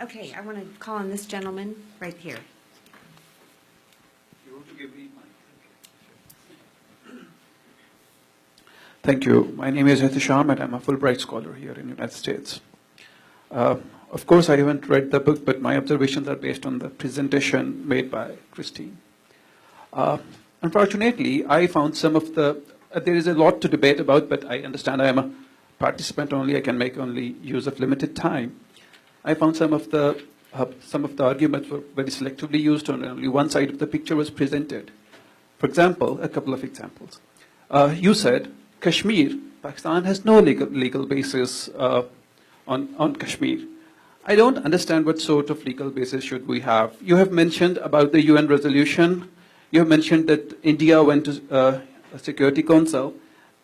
Okay, I want to call on this gentleman right here. You want to give me mic? Thank you. My name is Hitisham, and I'm a Fulbright scholar here in the United States. Of course, I haven't read the book, but my observations are based on the presentation made by Christine. Unfortunately, I found some of the, there is a lot to debate about, but I understand I am a participant only, I can make only use of limited time. I found some of the arguments were very selectively used, and only one side of the picture was presented. For example, a couple of examples. You said Kashmir, Pakistan has no legal basis on Kashmir. I don't understand what sort of legal basis should we have. You have mentioned about the UN resolution. You have mentioned that India went to a Security Council,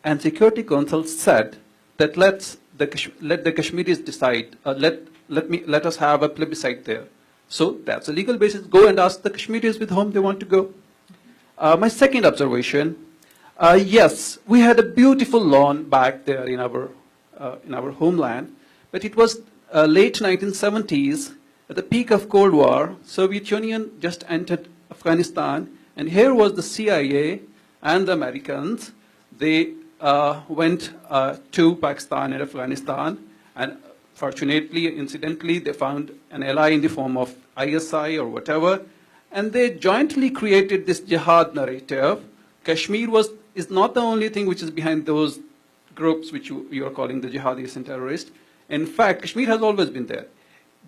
and Security Council said that let the Kashmiris decide. Let us have a plebiscite there. So that's a legal basis. Go and ask the Kashmiris with whom they want to go. My second observation: yes, we had a beautiful lawn back there in our homeland, but it was late 1970s, at the peak of Cold War. Soviet Union just entered Afghanistan, and here was the CIA and the Americans. They went to Pakistan and Afghanistan, and fortunately, incidentally, they found an ally in the form of ISI or whatever, and they jointly created this jihad narrative. Kashmir is not the only thing which is behind those groups which you are calling the jihadis and terrorists. In fact, Kashmir has always been there.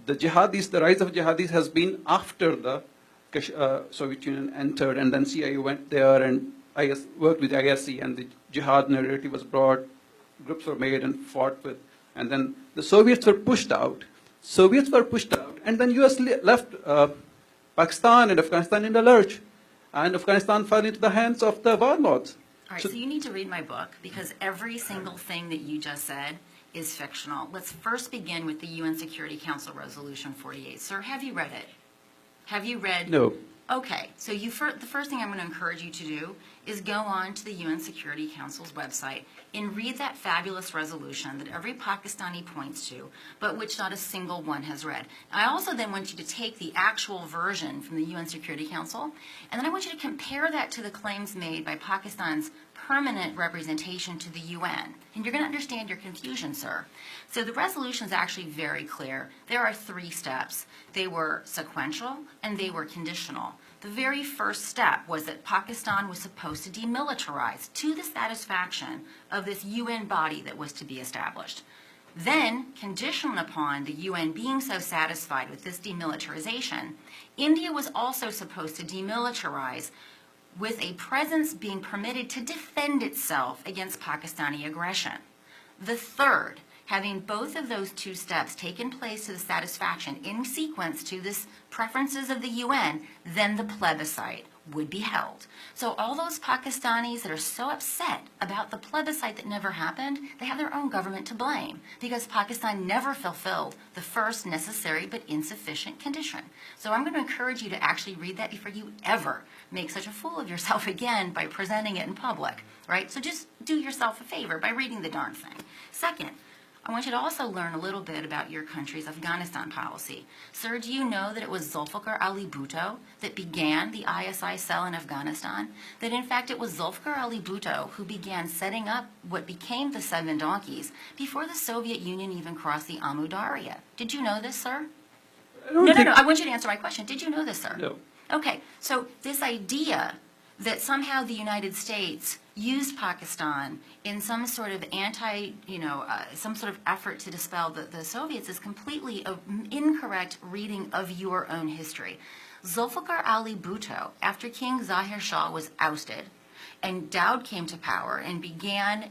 The jihadis, the rise of jihadis has been after the Soviet Union entered, and then CIA went there and worked with ISI, and the jihad narrative was brought, groups were made and fought with, and then the Soviets were pushed out. And then US left Pakistan and Afghanistan in the lurch, and Afghanistan fell into the hands of the warlords. All right, so you need to read my book, because every single thing that you just said is fictional. Let's first begin with the UN Security Council Resolution 48. Sir, have you read it? Have you read? No. Okay, so the first thing I'm going to encourage you to do is go on to the UN Security Council's website and read that fabulous resolution that every Pakistani points to, but which not a single one has read. I also then want you to take the actual version from the UN Security Council, and then I want you to compare that to the claims made by Pakistan's permanent representation to the UN. And you're going to understand your confusion, sir. So the resolution is actually very clear. There are 3 steps. They were sequential and they were conditional. The very first step was that Pakistan was supposed to demilitarize to the satisfaction of this UN body that was to be established. Then, conditional upon the UN being so satisfied with this demilitarization, India was also supposed to demilitarize with a presence being permitted to defend itself against Pakistani aggression. The third, having both of those 2 steps taken place to the satisfaction in sequence to this preferences of the UN, then the plebiscite would be held. So all those Pakistanis that are so upset about the plebiscite that never happened, they have their own government to blame, because Pakistan never fulfilled the first necessary but insufficient condition. So I'm going to encourage you to actually read that before you ever make such a fool of yourself again by presenting it in public, right? So just do yourself a favor by reading the darn thing. Second, I want you to also learn a little bit about your country's Afghanistan policy. Sir, do you know that it was Zulfikar Ali Bhutto that began the ISI cell in Afghanistan? That in fact it was Zulfikar Ali Bhutto who began setting up what became the 7 donkeys before the Soviet Union even crossed the Amu Darya. Did you know this, sir? No. I want you to answer my question. Did you know this, sir? No. Okay, so this idea that somehow the United States used Pakistan in some sort of some sort of effort to dispel the Soviets is completely an incorrect reading of your own history. Zulfikar Ali Bhutto, after King Zahir Shah was ousted, and Dowd came to power and began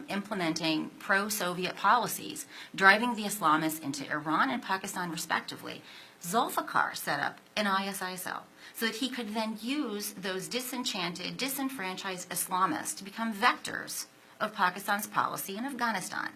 implementing pro-Soviet policies, driving the Islamists into Iran and Pakistan respectively, Zulfikar set up an ISI cell so that he could then use those disenchanted, disenfranchised Islamists to become vectors of Pakistan's policy in Afghanistan.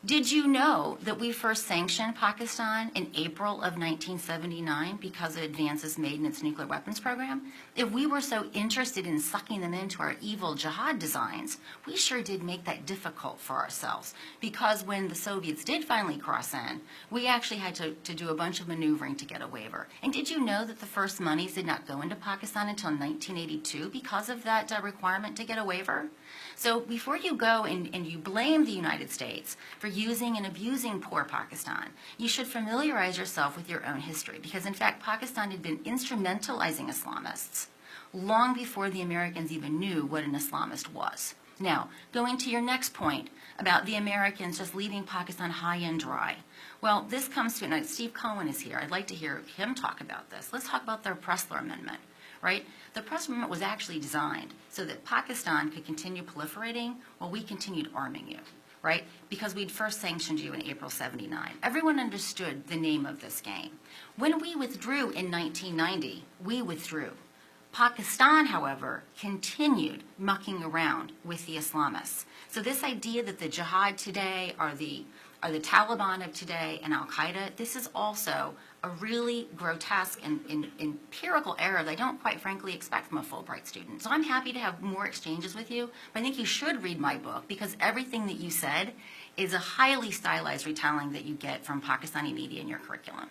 Did you know that we first sanctioned Pakistan in April of 1979 because of advances made in its nuclear weapons program? If we were so interested in sucking them into our evil jihad designs, we sure did make that difficult for ourselves, because when the Soviets did finally cross in, we actually had to do a bunch of maneuvering to get a waiver. And did you know that the first monies did not go into Pakistan until 1982 because of that requirement to get a waiver? So before you go and you blame the United States for using and abusing poor Pakistan, you should familiarize yourself with your own history, because in fact Pakistan had been instrumentalizing Islamists long before the Americans even knew what an Islamist was. Now, going to your next point about the Americans just leaving Pakistan high and dry. Well, this comes to, and Steve Cohen is here. I'd like to hear him talk about this. Let's talk about their Pressler Amendment. Right? The Pressler Amendment was actually designed so that Pakistan could continue proliferating while we continued arming you, right? Because we'd first sanctioned you in April '79. Everyone understood the name of this game. When we withdrew in 1990, we withdrew. Pakistan, however, continued mucking around with the Islamists. So this idea that the jihad today are the Taliban of today and Al-Qaeda, this is also a really grotesque and empirical error that I don't quite frankly expect from a Fulbright student. So I'm happy to have more exchanges with you, but I think you should read my book, because everything that you said is a highly stylized retelling that you get from Pakistani media in your curriculum.